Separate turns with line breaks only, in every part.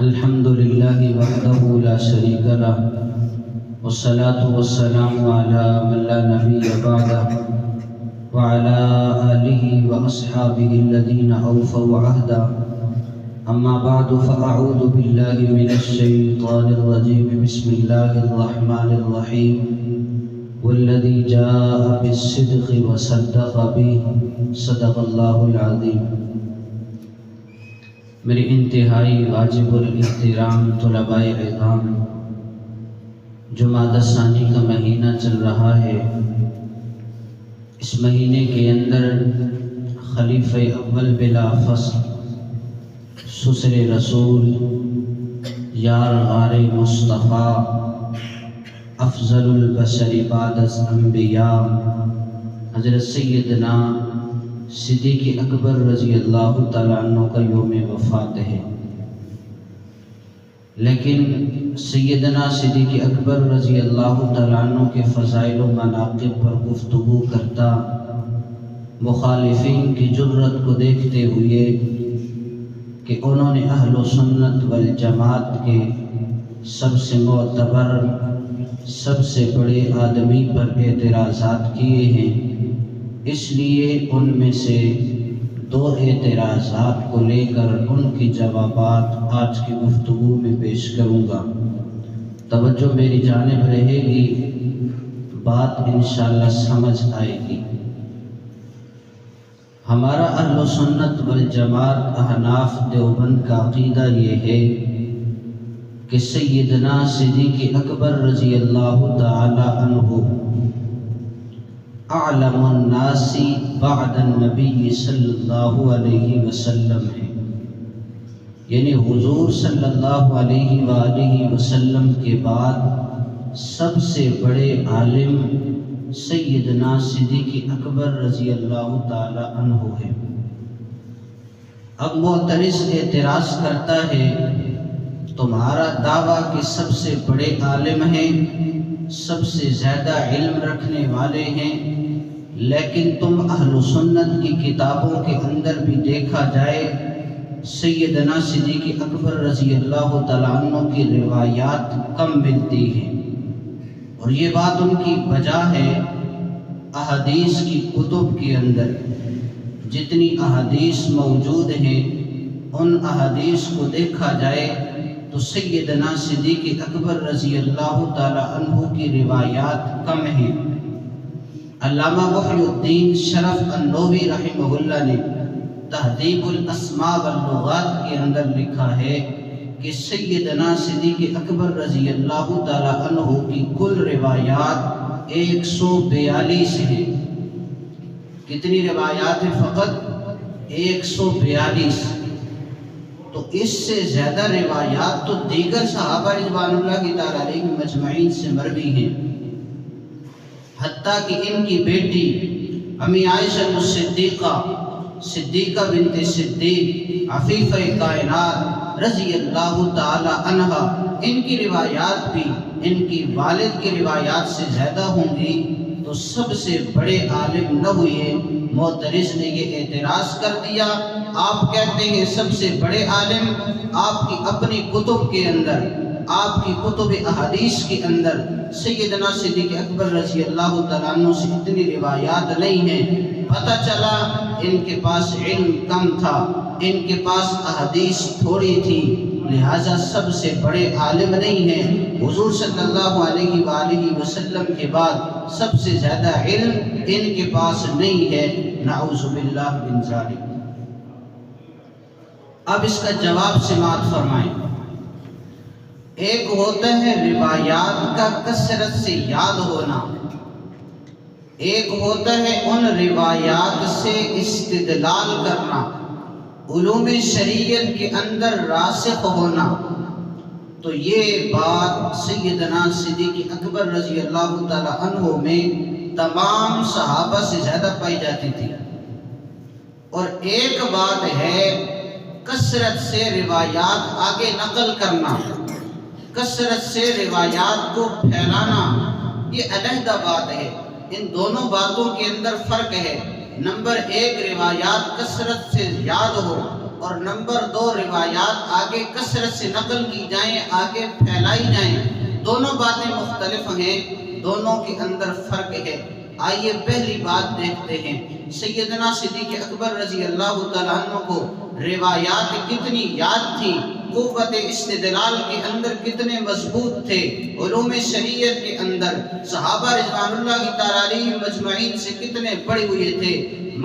الحمد لله وحده لا شريك له والصلاة والسلام على من لا نبي بعده وعلى آله وأصحابه الذين أوفوا عهدا. أما بعد فأعوذ بالله من الشيطان الرجيم. بسم الله الرحمن الرحيم. والذي جاء بالصدق وصدق به صدق الله العظيم. میرے انتہائی واجب الاحترام طلباء اعظام، جمادی الثانی کا مہینہ چل رہا ہے. اس مہینے کے اندر خلیفہ اول بلا فصل سسر رسول یار غار مصطفیٰ افضل البشر بعد الانبیاء حضرت سیدنا صدیق اکبر رضی اللہ تعالیٰ عنہ کا یوم وفات ہے. لیکن سیدنا صدیق اکبر رضی اللہ تعالیٰ عنہ کے فضائل و مناقب پر گفتگو کرتا مخالفین کی جرت کو دیکھتے ہوئے کہ انہوں نے اہل و سنت والجماعت کے سب سے معتبر سب سے بڑے آدمی پر اعتراضات کیے ہیں، اس لیے ان میں سے دو اعتراضات کو لے کر ان کی جوابات آج کی گفتگو میں پیش کروں گا. توجہ میری جانب رہے گی، بات انشاءاللہ سمجھ آئے گی. ہمارا اہل سنت والجماعت احناف دیوبند کا عقیدہ یہ ہے کہ سیدنا صدیق اکبر رضی اللہ تعالی عنہ اعلم الناس بعد النبی صلی اللہ علیہ وسلم ہے، یعنی حضور صلی اللہ علیہ وآلہ وسلم کے بعد سب سے بڑے عالم سیدنا صدیق اکبر رضی اللہ تعالی عنہ ہے. اب معترض اعتراض کرتا ہے تمہارا دعویٰ کہ سب سے بڑے عالم ہیں، سب سے زیادہ علم رکھنے والے ہیں، لیکن تم اہل سنت کی کتابوں کے اندر بھی دیکھا جائے سیدنا صدیق اکبر رضی اللہ تعالیٰ عنہ کی روایات کم ملتی ہیں. اور یہ بات ان کی وجہ ہے احادیث کی کتب کے اندر جتنی احادیث موجود ہیں ان احادیث کو دیکھا جائے تو سیدنا صدیق اکبر رضی اللہ تعالی عنہ کی روایات کم ہیں. علامہ محی الدین شرف النووی رحمہ اللہ نے تہذیب الاسماء واللغات کے اندر لکھا ہے کہ سیدنا صدیق اکبر رضی اللہ تعالی عنہ کی کل روایات 142 ہیں. کتنی روایات ہیں؟ فقط 142. تو اس سے زیادہ روایات تو دیگر صحابہ رضوان اللہ کی تعالی علیہم مجمعین سے مروی ہیں. حتیٰ کہ ان کی بیٹی امی عائشہ صدیقہ بنت صدیق عفیفہ کائنات رضی اللہ تعالی عنہا، ان کی روایات بھی ان کی والد کی روایات سے زیادہ ہوں گی. تو سب سے بڑے عالم نہ ہوئے. معترض نے یہ اعتراض کر دیا، آپ کہتے ہیں سب سے بڑے عالم، آپ کی اپنی کتب کے اندر، آپ کی کتب احادیث کے اندر سیدنا صدیق اکبر رضی اللہ تعالیٰ عنہ سے اتنی روایات نہیں ہیں. پتہ چلا ان کے پاس علم کم تھا، ان کے پاس احادیث تھوڑی تھی، لہٰذا سب سے بڑے عالم نہیں ہیں. حضور صلی اللہ علیہ وآلہ وسلم کے بعد سب سے زیادہ علم ان کے پاس نہیں ہے. نعوذ باللہ من ذالک. اب اس کا جواب سماعت فرمائیں. ایک ہوتا ہے روایات کا کثرت سے یاد ہونا، ایک ہوتا ہے ان روایات سے استدلال کرنا، علوم شریعت کے اندر راسخ ہونا. تو یہ بات سیدنا صدیق اکبر رضی اللہ تعالی عنہ میں تمام صحابہ سے زیادہ پائی جاتی تھی. اور ایک بات ہے کثرت سے روایات آگے نقل کرنا، کثرت سے روایات کو پھیلانا، یہ علیحدہ بات ہے. ان دونوں باتوں کے اندر فرق ہے. نمبر 1 روایات کثرت سے یاد ہو، اور نمبر 2 روایات آگے کثرت سے نقل کی جائیں، آگے پھیلائی جائیں، دونوں باتیں مختلف ہیں، دونوں کے اندر فرق ہے۔ آئیے پہلی بات دیکھتے ہیں، سیدنا صدیق اکبر رضی اللہ تعالیٰ عنہ کو روایات کتنی یاد تھی، قوت استدلال کے اندر کتنے مضبوط تھے، علوم شریعت کے اندر صحابہ رضوان اللہ تعالیٰ علیہم مجمعین سے کتنے پڑے ہوئے تھے۔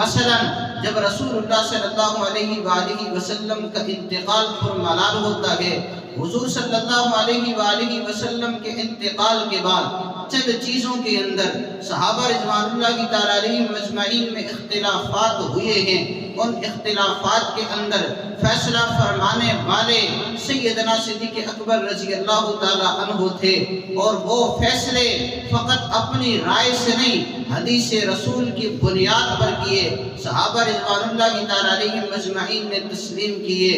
مثلا جب رسول اللہ صلی اللہ علیہ وآلہ وسلم کا انتقال پرملال ہوتا ہے، حضور صلی اللہ علیہ وآلہ وسلم کے انتقال کے بعد چند چیزوں کے اندر صحابہ رضوان اللہ تعالیٰ علیہم مجمعین میں اختلافات ہوئے ہیں۔ ان اختلافات کے اندر فیصلہ فرمانے والے سیدنا صدیق اکبر رضی اللہ تعالیٰ عنہ تھے، اور وہ فیصلے فقط اپنی رائے سے نہیں، حدیث رسول کی بنیاد پر کیے، صحابہ رضوان اللہ تعالیٰ علیہم مجمعین نے تسلیم کیے۔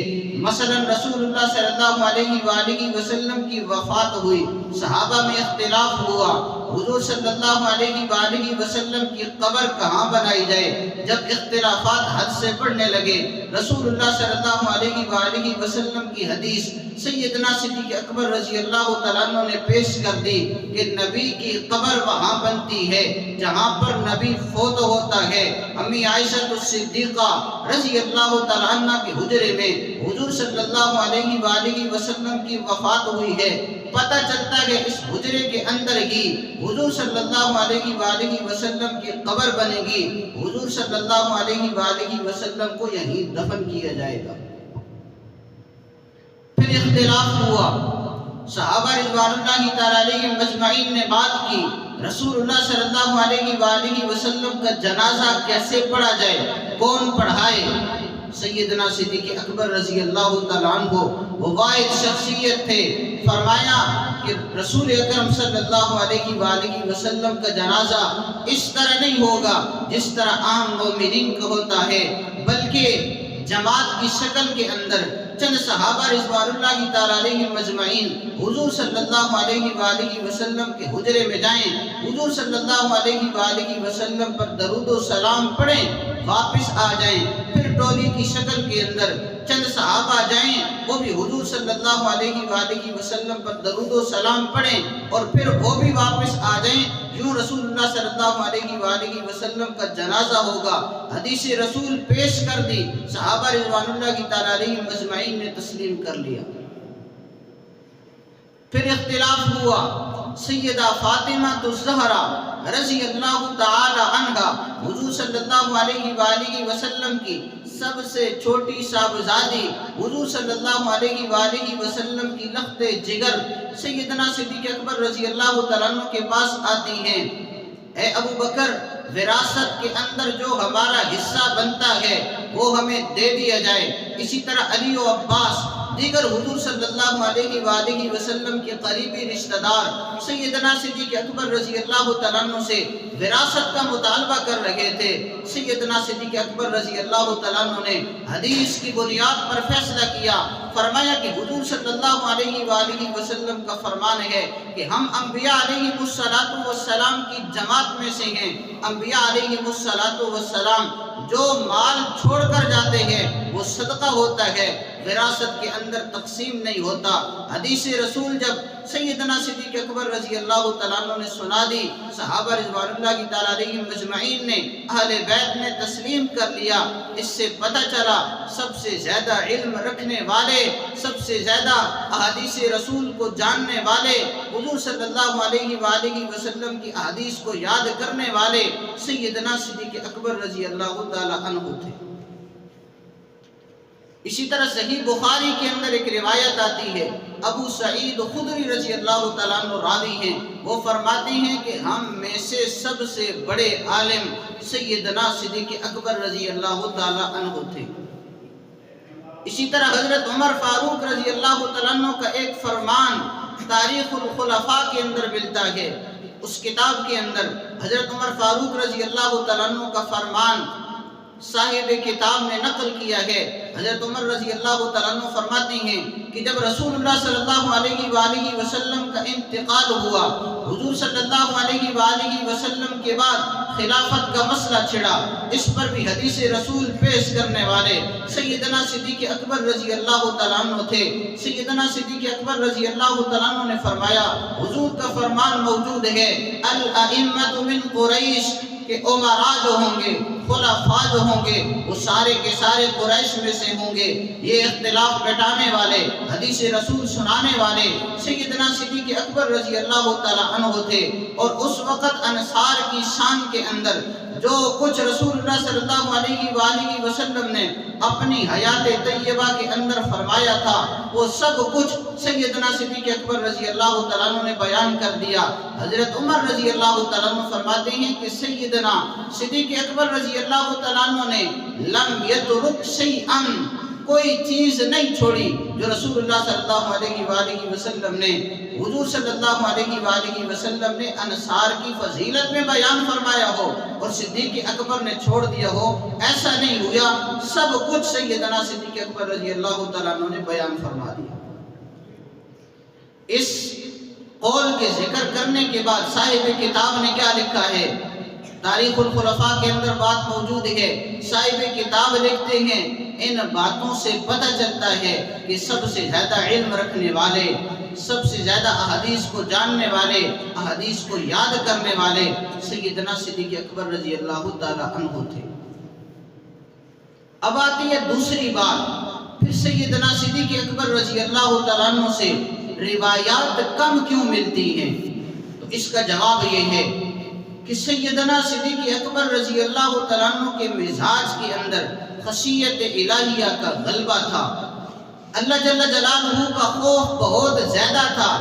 مثلا رسول اللہ صلی اللہ علیہ وآلہ وسلم کی وفات ہوئی، صحابہ میں اختلاف ہوا، حضور صلی اللہ علیہ وآلہ وسلم کی قبر کہاں بنائی جائے۔ جب اختلافات حد سے بڑھنے لگے، رسول اللہ صلی اللہ علیہ وآلہ وسلم کی حدیث سیدنا صدیق اکبر رضی اللہ تعالیٰ عنہ نے پیش کر دی کہ نبی کی قبر وہاں بنتی ہے جہاں پر نبی فوت ہوتا ہے۔ امی عائشہ الصدیقہ رضی اللہ تعالیٰ عنہ کے حجرے میں حضور صلی اللہ علیہ وآلہ وسلم کی وفات ہوئی ہے۔ پتہ چلتا ہے اس حجرے کے اندر ہی حضور صلی اللہ علیہ وآلہ وسلم کی قبر بنے گی، حضور صلی اللہ علیہ وآلہ وسلم کو یہیں دفن کیا جائے گا۔ پھر اختلاف ہوا، صحابہ رضوان اللہ تعالیٰ علیہ مجمعین نے بات کی، رسول اللہ صلی اللہ علیہ وآلہ وسلم کا جنازہ کیسے پڑھا جائے، کون پڑھائے۔ سیدنا صدیق اکبر رضی اللہ تعالیٰ عنہ وہ واحد شخصیت تھے، فرمایا کہ رسول اکرم صلی اللہ علیہ وآلہ وسلم کا جنازہ اس طرح نہیں ہوگا جس طرح عام مومنین کا ہوتا ہے، بلکہ جماعت کی شکل کے اندر چند صحابہ رضوان اللہ تعالیٰ علیہ مجمعین حضور صلی اللہ علیہ وآلہ وسلم کے حجرے میں جائیں، حضور صلی اللہ علیہ وآلہ وسلم پر درود و سلام پڑھیں، واپس آ جائیں۔ پھر ٹولی کی شکل کے اندر چند صحابہ جائیں، وہ بھی حضور صلی اللہ علیہ وآلہ وسلم پر درود و سلام پڑھیں، اور پھر وہ بھی واپس آ جائیں۔ یوں رسول اللہ صلی اللہ علیہ وآلہ وسلم کا جنازہ ہوگا۔ حدیث رسول پیش کر دی، صحابہ رضوان اللہ تعالیٰ علیہ مجمعین نے تسلیم کر لیا۔ پھر اختلاف ہوا، سیدہ فاطمہ الزہرا رضی اللہ تعالی عنہا حضور صلی اللہ علیہ وآلہ وسلم کی سب سے چھوٹی صاحبزادی، حضور صلی اللہ علیہ وآلہ وسلم کی لخت جگر سیدنا صدیق اکبر رضی اللہ تعالیٰ عنہ کے پاس آتی ہیں، اے ابو بکر، وراثت کے اندر جو ہمارا حصہ بنتا ہے وہ ہمیں دے دیا جائے۔ اسی طرح علی و عباس دیگر حضور صلی اللہ علیہ وآلہ وسلم کے قریبی رشتہ دار سیدنا صدیق اکبر رضی اللہ تعالیٰ عنہ سے وراثت کا مطالبہ کر رہے تھے۔ سیدنا صدیق اکبر رضی اللہ تعالیٰ عنہ نے حدیث کی بنیاد پر فیصلہ کیا، فرمایا کہ حضور صلی اللہ علیہ وآلہ وسلم کا فرمان ہے کہ ہم انبیاء علیہ السلام کی جماعت میں سے ہیں۔ انبیاء علیہ السلام جو مال چھوڑ کر جاتے ہیں وہ صدقہ ہوتا ہے، وراثت کے اندر تقسیم نہیں ہوتا۔ حدیث رسول جب سیدنا صدیق اکبر رضی اللہ تعالیٰ عنہ نے سنا دی، صحابہ رضوان اللہ تعالیٰ علیہ مجمعین نے، اہل بیت نے تسلیم کر لیا۔ اس سے پتہ چلا سب سے زیادہ علم رکھنے والے، سب سے زیادہ احادیث رسول کو جاننے والے، حضور صلی اللہ علیہ وآلہ وسلم کی احادیث کو یاد کرنے والے سیدنا صدیق اکبر رضی اللہ تعالیٰ عنہ تھے۔ اسی طرح صحیح بخاری کے اندر ایک روایت آتی ہے، ابو سعید خدری رضی اللہ تعالیٰ عنہ راوی ہیں، وہ فرماتے ہیں کہ ہم میں سے سب سے بڑے عالم سیدنا صدیق اکبر رضی اللہ تعالیٰ عنہ تھے۔ اسی طرح حضرت عمر فاروق رضی اللہ تعالیٰ عنہ کا ایک فرمان تاریخ الخلفاء کے اندر ملتا ہے۔ اس کتاب کے اندر حضرت عمر فاروق رضی اللہ تعالیٰ عنہ کا فرمان صاحب کتاب نے نقل کیا ہے، حضرت عمر رضی اللہ تعالیٰ عنہ فرماتے ہیں کہ جب رسول اللہ صلی اللہ علیہ وآلہ وسلم کا انتقال ہوا، حضور صلی اللہ علیہ وآلہ وسلم کے بعد خلافت کا مسئلہ چھڑا، اس پر بھی حدیث رسول پیش کرنے والے سیدنا صدیق اکبر رضی اللہ تعالیٰ عنہ تھے۔ سیدنا صدیق اکبر رضی اللہ تعالیٰ عنہ نے فرمایا، حضور کا فرمان موجود ہے، الائمۃ من قریش، کہ امراء جو ہوں گے، خلفاء جو ہوں گے، وہ سارے کے سارے قریش میں سے ہوں گے۔ یہ اختلاف مٹانے والے، حدیث رسول سنانے والے سیدنا صدیق اکبر رضی اللہ تعالیٰ عنہ تھے۔ اور اس وقت انصار کی شان کے اندر جو کچھ رسول اللہ صلی اللہ علیہ وآلہ وسلم نے اپنی حیات طیبہ کے اندر فرمایا تھا، وہ سب کچھ سیدنا صدیق اکبر رضی اللہ تعالیٰ عنہ نے بیان کر دیا۔ حضرت عمر رضی اللہ تعالیٰ عنہ فرماتے ہیں کہ سیدنا صدیق اکبر رضی اللہ تعالیٰ عنہ نے لم یترک شیئا، کوئی چیز نہیں چھوڑی جو رسول اللہ صلی اللہ علیہ وآلہ وسلم نے، حضور صلی اللہ علیہ وآلہ وسلم نے انصار کی فضیلت میں بیان فرمایا ہو اور صدیق اکبر نے چھوڑ دیا ہو، ایسا نہیں ہوا۔ سب کچھ سیدنا صدیق اکبر رضی اللہ تعالیٰ عنہ نے بیان فرما دیا۔ اس قول کے ذکر کرنے کے بعد صاحب کتاب نے کیا لکھا ہے؟ تاریخ الخلفاء کے اندر بات موجود ہے۔ صاحب کتاب لکھتے ہیں، ان باتوں سے پتہ چلتا ہے کہ سب سے زیادہ علم رکھنے والے، سب سے زیادہ احادیث کو جاننے والے، احادیث کو یاد کرنے والے سیدنا صدیق اکبر رضی اللہ تعالی عنہ تھے۔ اب آتی ہے دوسری بات، پھر سیدنا صدیق اکبر رضی اللہ تعالیٰ عنہ سے روایات کم کیوں ملتی ہیں؟ تو اس کا جواب یہ ہے کہ سیدنا صدیق اکبر رضی اللہ تعالیٰ عنہ کے مزاج کے اندر خشیت الہیہ کا غلبہ تھا، اللہ جل جلالہ کا خوف بہت زیادہ تھا۔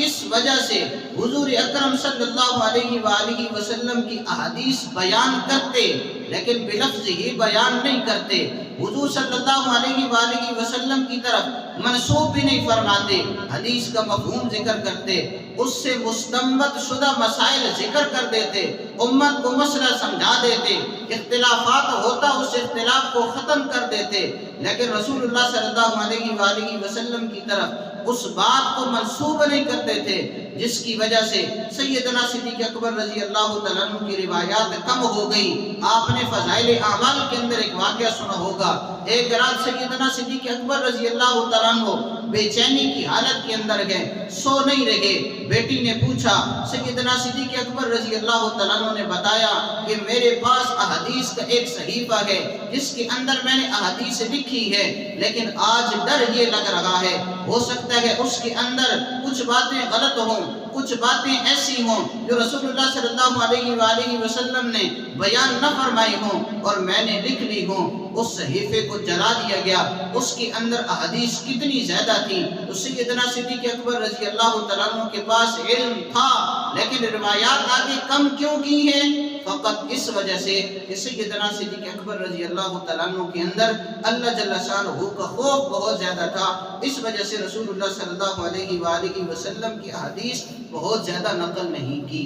اس وجہ سے حضور اکرم صلی اللہ علیہ وآلہ وسلم کی احادیث بیان کرتے لیکن بلفظ ہی بیان نہیں کرتے، حضور صلی اللہ علیہ وآلہ وسلم کی طرف منسوب بھی نہیں فرماتے، حدیث کا مفہوم ذکر کرتے، اس سے مستنبط شدہ مسائل ذکر کر دیتے، امت کو مسئلہ سمجھا دیتے، اختلافات ہوتا اس اختلاف کو ختم کر دیتے، لیکن رسول اللہ صلی اللہ علیہ وآلہ وسلم کی طرف اس بات کو منسوب نہیں کرتے تھے، جس کی وجہ سے سیدنا صدیق اکبر رضی اللہ تعالیٰ عنہ کی روایات کم ہو گئی۔ آپ نے فضائل اعمال کے اندر ایک واقعہ سنا ہوگا، ایک رات سیدنا صدیق اکبر رضی اللہ تعالیٰ عنہ بے چینی کی حالت کے اندر گئے، سو نہیں رہے۔ بیٹی نے پوچھا، سیدنا صدیق اکبر رضی اللہ تعالیٰ عنہ نے بتایا کہ میرے پاس احادیث کا ایک صحیفہ ہے جس کے اندر میں نے احادیث لکھی ہے، لیکن آج ڈر یہ لگ رہا ہے، ہو سکتا ہے اس کے اندر کچھ باتیں غلط ہوں، کچھ باتیں ایسی ہوں جو رسول اللہ صلی اللہ علیہ وآلہ وسلم نے بیان نہ فرمائی ہوں اور میں نے لکھ لی ہوں۔ اس صحیفے کو جلا دیا گیا، اس کے اندر احادیث کتنی زیادہ تھی۔ تو سیدنا صدیق اکبر رضی اللہ تعالیٰ عنہ کے پاس علم تھا لیکن روایات آگے کم کیوں کی ہیں؟ فقط اس وجہ سے کہ سیدنا صدیق اکبر رضی اللہ تعالیٰ عنہ کے اندر اللہ جل شانہ کا خوف بہت زیادہ تھا، اس وجہ سے رسول اللہ صلی اللہ علیہ وآلہ وسلم کی احادیث بہت زیادہ نقل نہیں کی۔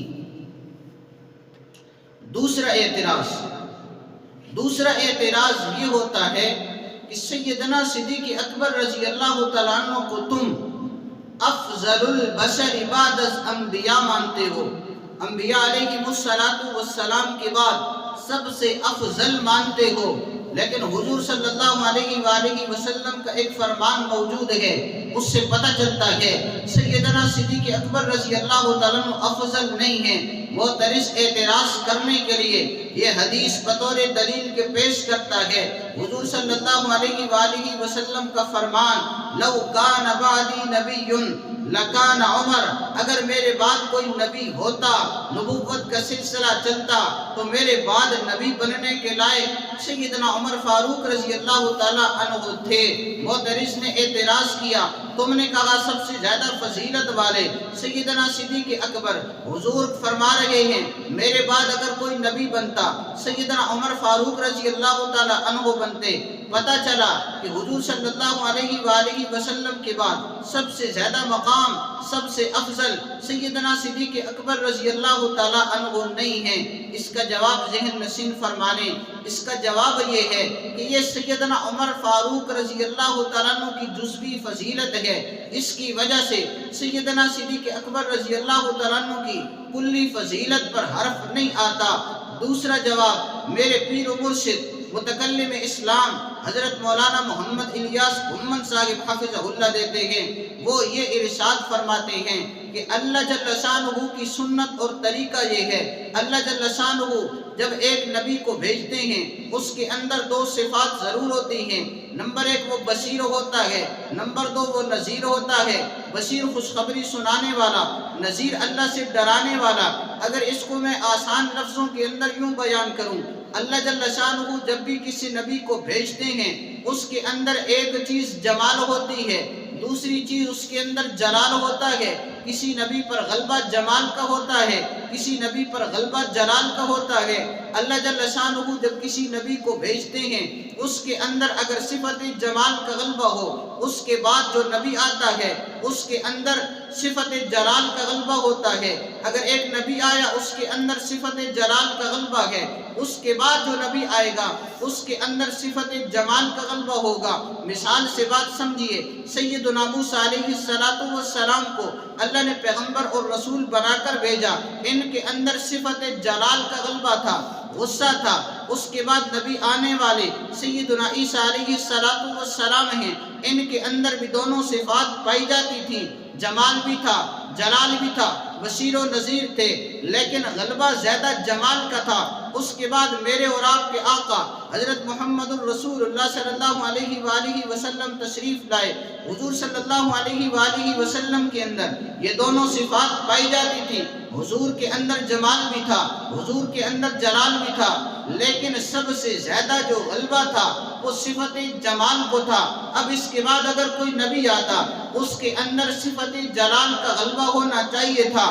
دوسرا اعتراض یہ ہوتا ہے کہ سیدنا صدیق اکبر رضی اللہ تعالیٰ عنہ کو تم افضل البشر بعد از انبیاء مانتے ہو، انبیاء علیہ السلام کے بعد سب سے افضل مانتے ہو، لیکن حضور صلی اللہ علیہ وآلہ وسلم کا ایک فرمان موجود ہے، اس سے پتہ چلتا ہے سیدنا صدیق اکبر رضی اللہ تعالیٰ عنہ افضل نہیں ہیں۔ معترض اعتراض کرنے کے لیے یہ حدیث بطور دلیل کے پیش کرتا ہے، حضور صلی اللہ علیہ وآلہ وسلم کا فرمان، لو کان بعدی نبی لکان عمر، اگر میرے بعد کوئی نبی ہوتا، نبوت کا سلسلہ چلتا تو میرے بعد نبی بننے کے لائق سیدنا عمر فاروق رضی اللہ تعالیٰ عنہ تھے۔ معترض نے اعتراض کیا، تم نے کہا سب سے زیادہ فضیلت والے سیدنا صدیق اکبر، حضور فرما رہے ہیں میرے بعد اگر کوئی نبی بنتا سیدنا عمر فاروق رضی اللہ تعالیٰ عنہ بنتے۔ پتہ چلا کہ حضور صلی اللہ علیہ وآلہ وسلم کے بعد سب سے زیادہ مقام، سب سے افضل سیدنا صدیق اکبر رضی اللہ تعالیٰ عنہ نہیں ہیں۔ اس کا
جواب ذہن نشین فرما لیں۔ اس کا جواب یہ ہے کہ یہ سیدنا عمر فاروق رضی اللہ تعالیٰ عنہ کی جزوی فضیلت ہے، اس کی وجہ سے سیدنا صدیق اکبر رضی اللہ تعالیٰ عنہ کی کلی فضیلت پر حرف نہیں آتا۔ دوسرا جواب میرے پیر و مرشد متکلم اسلام حضرت مولانا محمد الیاس گھمن صاحب حافظہ اللہ دیتے ہیں۔ وہ یہ ارشاد فرماتے ہیں کہ اللہ جل شانہ کی سنت اور طریقہ یہ ہے، اللہ جل شانہ جب ایک نبی کو بھیجتے ہیں اس کے اندر دو صفات ضرور ہوتی ہیں۔ نمبر ایک وہ بشیر ہوتا ہے، نمبر دو وہ نذیر ہوتا ہے۔ بشیر خوشخبری سنانے والا، نذیر اللہ سے ڈرانے والا۔ اگر اس کو میں آسان لفظوں کے اندر یوں بیان کروں، اللہ جل شانہ جب بھی کسی نبی کو بھیجتے ہیں اس کے اندر ایک چیز جمال ہوتی ہے، دوسری چیز اس کے اندر جلال ہوتا ہے۔ کسی نبی پر غلبہ جمال کا ہوتا ہے، کسی نبی پر غلبہ جلال کا ہوتا ہے۔ اللہ جل شانہ جب کسی نبی کو بھیجتے ہیں اس کے اندر اگر صفت جمال کا غلبہ ہو، اس کے بعد جو نبی آتا ہے اس کے اندر صفت جلال کا غلبہ ہوتا ہے۔ اگر ایک نبی آیا اس کے اندر صفت جلال کا غلبہ ہے، اس کے بعد جو نبی آئے گا اس کے اندر صفت جمال کا غلبہ ہوگا۔ مثال سے بات سمجھیے، سیدنا موسیٰ علیہ السلام کو اللہ نے پیغمبر اور رسول بنا کر بھیجا، ان کے اندر صفت جلال کا غلبہ تھا، غصہ تھا۔ اس کے بعد نبی آنے والے سیدنا عیسیٰ علیہ السلام ہیں، ان کے اندر بھی دونوں صفات پائی جاتی تھیں، جمال بھی تھا جلال بھی تھا، بشیر و نذیر تھے، لیکن غلبہ زیادہ جمال کا تھا۔ اس کے بعد میرے اور آپ کے آقا حضرت محمد الرسول اللہ صلی اللہ علیہ وآلہ وسلم تشریف لائے۔ حضور صلی اللہ علیہ وآلہ وسلم کے اندر یہ دونوں صفات پائی جاتی تھی۔ حضور کے اندر جمال بھی تھا، حضور کے اندر جلال بھی تھا، لیکن سب سے زیادہ جو غلبہ تھا وہ صفت جمال کو تھا۔ اب اس کے بعد اگر کوئی نبی آتا اس کے اندر صفت جلال کا غلبہ ہونا چاہیے تھا۔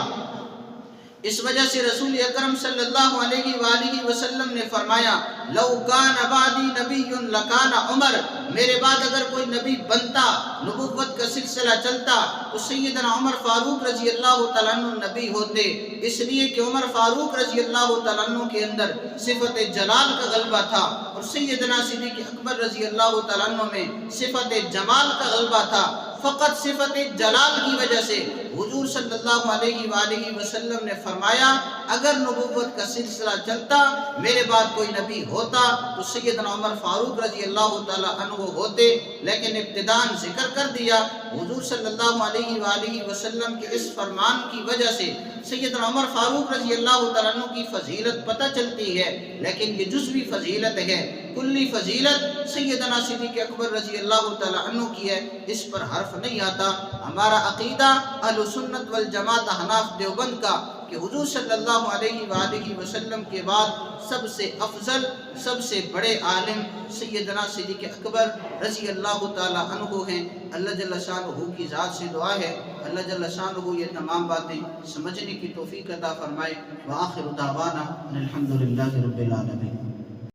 اس وجہ سے رسول اکرم صلی اللہ علیہ وآلہ وسلم نے فرمایا، لو کان بعدی نبی لکان عمر، میرے بعد اگر کوئی نبی بنتا، نبوت کا سلسلہ چلتا تو سیدنا عمر فاروق رضی اللہ تعالیٰ عنہ نبی ہوتے، اس لیے کہ عمر فاروق رضی اللہ تعالیٰ عنہ کے اندر صفت جلال کا غلبہ تھا، اور سیدنا صدیق اکبر رضی اللہ تعالیٰ عنہ میں صفت جمال کا غلبہ تھا۔ فقط صفت جلال کی وجہ سے حضور صلی اللہ علیہ وآلہ وسلم نے فرمایا، اگر نبوت کا سلسلہ چلتا میرے بعد کوئی نبی ہوتا تو سیدنا عمر فاروق رضی اللہ تعالیٰ عنہ ہوتے، لیکن ابتداءً ذکر کر دیا حضور صلی اللہ علیہ وآلہ وسلم کے اس فرمان کی وجہ سے سیدنا عمر فاروق رضی اللہ تعالیٰ عنہ کی فضیلت پتہ چلتی ہے، لیکن یہ جزوی فضیلت ہے۔ کلی فضیلت سیدنا صدیق اکبر رضی اللہ تعالیٰ عنہ کی ہے، اس پر حرف نہیں آتا۔ ہمارا عقیدہ اہل سنت والجماعت حناف دیوبند کا کہ حضور صلی اللہ علیہ وآلہ وسلم کے بعد سب سے افضل، سب سے بڑے عالم سیدنا صدیق اکبر رضی اللہ تعالیٰ عنہ ہیں۔ اللہ جل شانہ کی ذات سے دعا ہے اللہ جل شانہ یہ تمام باتیں سمجھنے کی توفیق عطا فرمائے۔ وآخر دعوانا الحمدللہ رب العالمین۔